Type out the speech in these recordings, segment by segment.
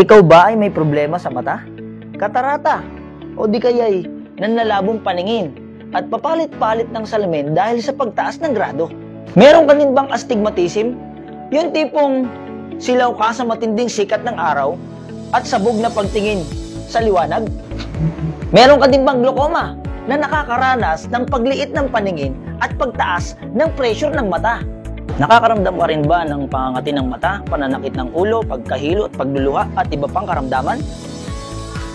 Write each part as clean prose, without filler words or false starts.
Ikaw ba ay may problema sa mata? Katarata? O di kaya'y nanlalabong paningin at papalit-palit ng salamin dahil sa pagtaas ng grado? Meron ka din bang astigmatism? Yung tipong silaw ka sa matinding sikat ng araw at sabog na pagtingin sa liwanag? Meron ka din bang glaucoma na nakakaranas ng pagliit ng paningin at pagtaas ng pressure ng mata? Nakakaramdam ka rin ba ng pangangati ng mata, pananakit ng ulo, pagkahilo at pagluluha at iba pang karamdaman?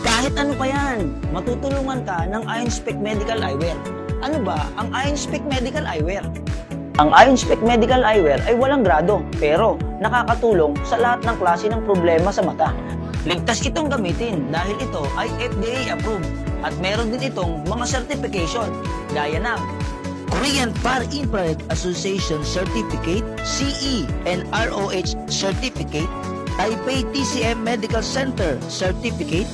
Kahit ano pa yan, matutulungan ka ng IonSpec Medical Eyewear. Ano ba ang IonSpec Medical Eyewear? Ang IonSpec Medical Eyewear ay walang grado, pero nakakatulong sa lahat ng klase ng problema sa mata. Ligtas itong gamitin dahil ito ay FDA approved at meron din itong mga certification gaya ng Korean Far-Infrared Association Certificate, CE and ROH Certificate, Taipei TCM Medical Center Certificate,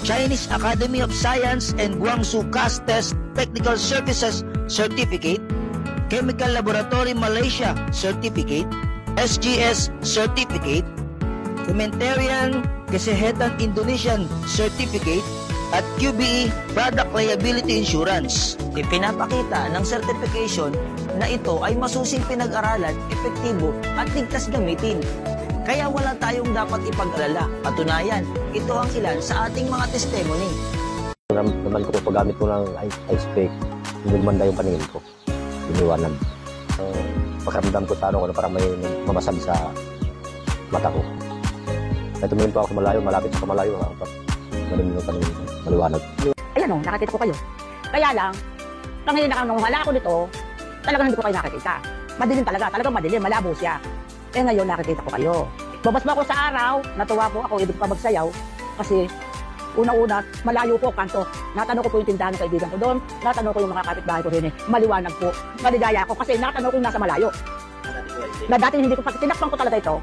Chinese Academy of Science and Guangzhou CAS Test Technical Services Certificate, Chemical Laboratory Malaysia Certificate, SGS Certificate, Kementerian Kesehatan Indonesian Certificate, at QBE Product Liability Insurance. Ipinapakita ng certification na ito ay masusing pinag-aralan, epektibo at ligtas gamitin. Kaya wala tayong dapat ipag-alala. Patunayan, ito ang ilan sa ating mga testimony. Naman ko paggamit ko ng IonSpec, hindi gumanda yung paningin ko. Iniwanan. Pakiramdam ko sa parang may mamasag sa mata ko. Kaya tumingin po ako sa malayo, malapit sa malayo. Ganun yung paningin ko, maliwanag. Ayan o, nakakita ko kayo. Kaya lang, ngayon nung hala ko dito, talagang hindi ko kayo nakikita. Madilim talaga, talagang madilim, malabo siya. Eh ngayon nakikita ko kayo. Babas ba ako sa araw, natuwa po ako, ibig pa magsayaw. Kasi una-una, malayo po kanto. Natanong ko po yung tindahan ng kaibigan ko doon. Natanong ko yung mga kapitbahay ko rin eh. Maliwanag po. Maligaya ako kasi natanong ko yung nasa malayo. Na dati hindi ko, pag tinakpan ko talaga ito,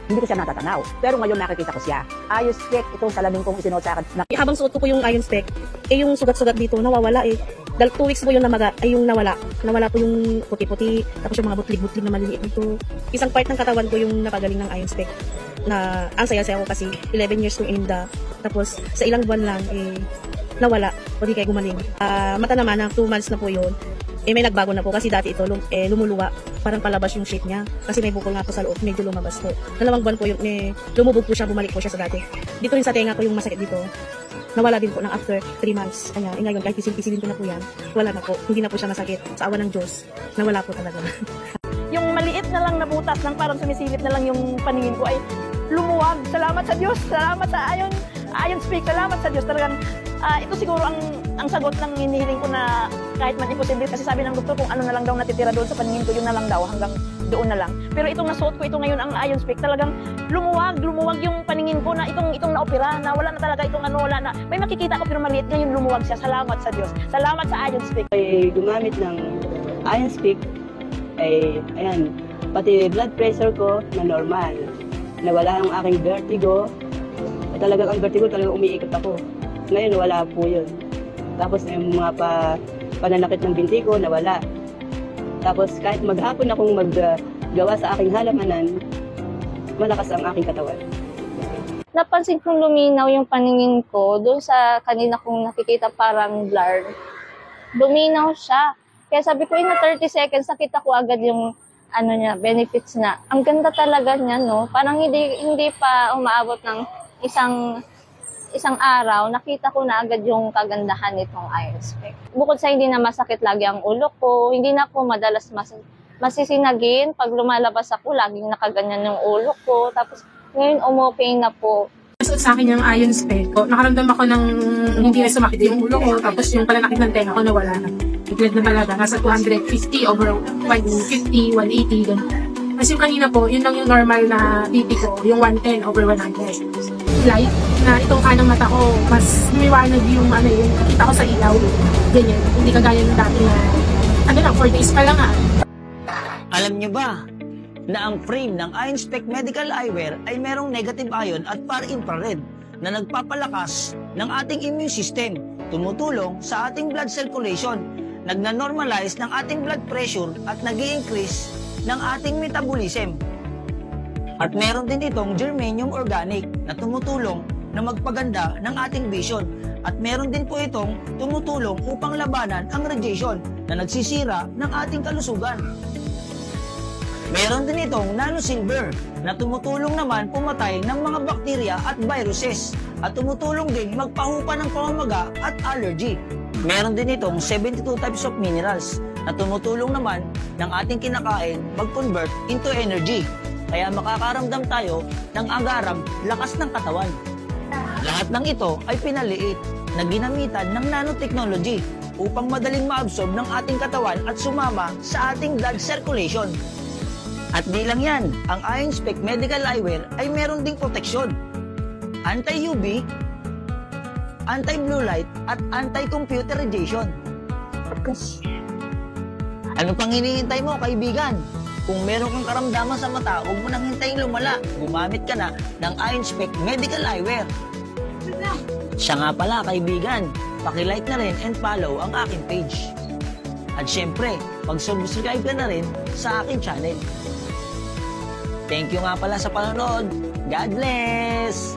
hindi ko siya natatanaw. Pero ngayon nakikita ko siya. IonSpec, itong salamin kong isinuot sa akin. Habang suot ko po yung IonSpec, yung sugat-sugat dito, nawawala eh. Dahil 2 weeks po yung namaga, ay yung nawala. Nawala po yung puti-puti, tapos yung mga butlig-butlig na maliliit dito. Isang part ng katawan ko yung napagaling ng IonSpec. Na ang saya-saya ko kasi 11 years kong ininda. Tapos sa ilang buwan lang, nawala. O di kaya gumaling. Mata naman, 2 months na po yun. May nagbago na po kasi dati ito lumuluwa, parang palabas yung shape niya kasi may bukol nga po sa loob, medyo lumabas po. 2 buwan po yung lumubog po siya, bumalik po siya sa dati. Dito rin sa tenga ko yung masakit dito, nawala din po ng after 3 months. Kanya, ngayon kahit isil-isilin ko na po yan, wala na po, hindi na po siya masakit. Sa awa ng Diyos, nawala po talaga. Yung maliit na lang na butas ng parang sumisilip na lang yung paningin ko ay lumuwag. Salamat sa Diyos, salamat sa IonSpec, salamat sa Diyos. Talagang ito siguro ang sagot ng hinihiling ko na kahit man imposible kasi sabi ng doktor kung ano na lang daw natitira doon sa paningin ko, yun na lang daw hanggang doon na lang. Pero itong nasuot ko ito ngayon ang IonSpec, talagang lumuwag yung paningin ko na itong naopera na wala na talaga itong wala na. May makikita ko pero maliit ngayon lumuwag siya. Salamat sa Diyos. Salamat sa IonSpec. Ay gumamit ng IonSpec ay ayan, pati blood pressure ko na normal. Nawala ang aking vertigo. Talagang ang vertigo talagang umiikot ako. Ngayon wala po yun. Tapos yung mga pananakit ng binti ko, nawala. Tapos kahit maghapon akong maggawa sa aking halamanan, malakas ang aking katawan. Napansin kong luminaw yung paningin ko doon sa kanina kong nakikita parang blurred. Luminaw siya. Kaya sabi ko, na 30 seconds, nakita ko agad yung benefits na. Ang ganda talaga niya, no? Parang hindi pa umaabot ng isang araw, nakita ko na agad yung kagandahan nitong IonSpec. Bukod sa hindi na masakit lagi ang ulo ko, hindi na ako madalas masisinagin. Pag lumalabas ako, laging nakaganyan yung ulo ko. Tapos ngayon, umokay na po. So, sa akin yung IonSpec, nakaramdam ako ng hindi na sumakit yung ulo ko, tapos yung pananakit ng tenga ko nawala na. Iglet na talaga, nasa 250 over 150, 180, ganun. Kasi yung kanina po, yun lang yung normal na BP ko, yung 110 over 100. Light, na itong kanang mata ko, mas lumiwanag yung yung nakita ko sa ilaw. Ganyan, hindi kagaya ng dati na, 4 days pa lang Alam nyo ba na ang frame ng IonSpec Medical Eyewear ay merong negative ion at far-infrared na nagpapalakas ng ating immune system, tumutulong sa ating blood circulation, nagna-normalize ng ating blood pressure at nag-i-increase ng ating metabolism. At meron din itong germanium organic na tumutulong na magpaganda ng ating vision. At meron din po itong tumutulong upang labanan ang radiation na nagsisira ng ating kalusugan. Meron din itong nano silver na tumutulong naman pumatay ng mga bakterya at viruses at tumutulong din magpahupa ng pamamaga at allergy. Meron din itong 72 types of minerals na tumutulong naman ng ating kinakain mag-convert into energy. Kaya makakaramdam tayo ng agarang lakas ng katawan. Lahat ng ito ay pinaliit na ginamitan ng nanotechnology upang madaling maabsorb ng ating katawan at sumama sa ating blood circulation. At di lang yan, ang IronSpec Medical Eyewear ay meron ding proteksyon. Anti-UV, anti-blue light, at anti-computer radiation. Ano pang hinihintay mo, kaibigan? Kung meron kang karamdaman sa mata, huwag mo nang hintayin lumala. Gumamit ka na ng IronSpec Medical Eyewear. Siya nga pala, kaibigan, paki-like na rin and follow ang aking page. At syempre, mag-subscribe ka na rin sa aking channel. Thank you nga pala sa panonood. God bless!